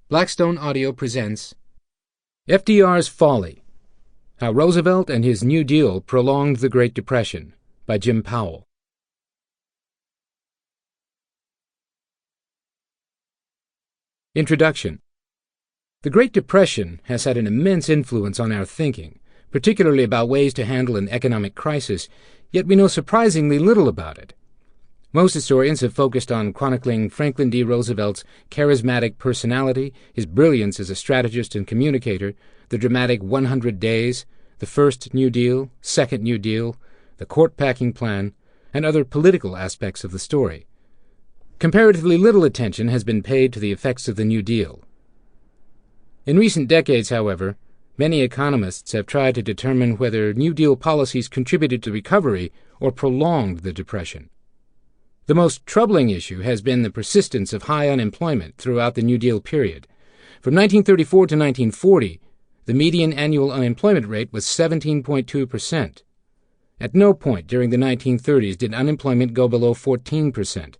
Blackstone Audio presents FDR's Folly, How Roosevelt and His New Deal Prolonged the Great Depression, by Jim Powell. Introduction. The Great Depression has had an immense influence on our thinking, particularly about ways to handle an economic crisis, yet we know surprisingly little about it. Most historians have focused on chronicling Franklin D. Roosevelt's charismatic personality, his brilliance as a strategist and communicator, the dramatic 100 Days, the First New Deal, Second New Deal, the court-packing plan, and other political aspects of the story. Comparatively little attention has been paid to the effects of the New Deal. In recent decades, however, many economists have tried to determine whether New Deal policies contributed to recovery or prolonged the Depression. The most troubling issue has been the persistence of high unemployment throughout the New Deal period. From 1934 to 1940, the median annual unemployment rate was 17.2%. At no point during the 1930s did unemployment go below 14%.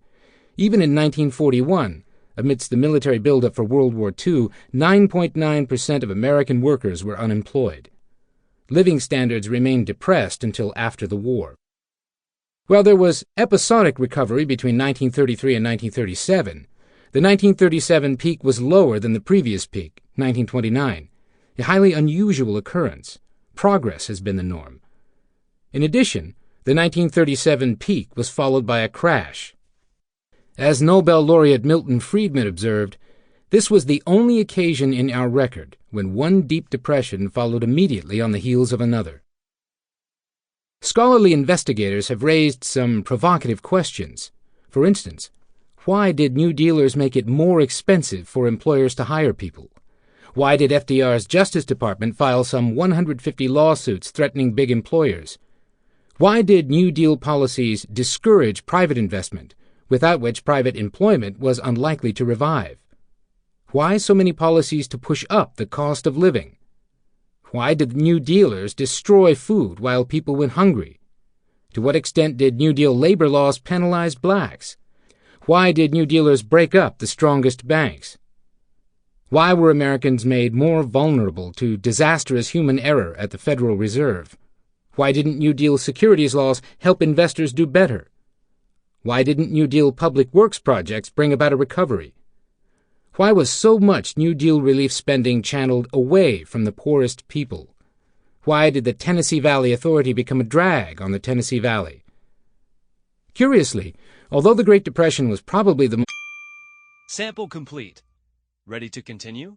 Even in 1941, amidst the military buildup for World War II, 9.9% of American workers were unemployed. Living standards remained depressed until after the war. While there was episodic recovery between 1933 and 1937, the 1937 peak was lower than the previous peak, 1929, a highly unusual occurrence. Progress has been the norm. In addition, the 1937 peak was followed by a crash. As Nobel laureate Milton Friedman observed, this was the only occasion in our record when one deep depression followed immediately on the heels of another. Scholarly investigators have raised some provocative questions. For instance, why did New Dealers make it more expensive for employers to hire people? Why did FDR's Justice Department file some 150 lawsuits threatening big employers? Why did New Deal policies discourage private investment, without which private employment was unlikely to revive? Why so many policies to push up the cost of living? Why did New Dealers destroy food while people went hungry? To what extent did New Deal labor laws penalize blacks? Why did New Dealers break up the strongest banks? Why were Americans made more vulnerable to disastrous human error at the Federal Reserve? Why didn't New Deal securities laws help investors do better? Why didn't New Deal public works projects bring about a recovery? Why was so much New Deal relief spending channeled away from the poorest people? Why did the Tennessee Valley Authority become a drag on the Tennessee Valley? Curiously, although the Great Depression was probably the Sample complete. Ready to continue?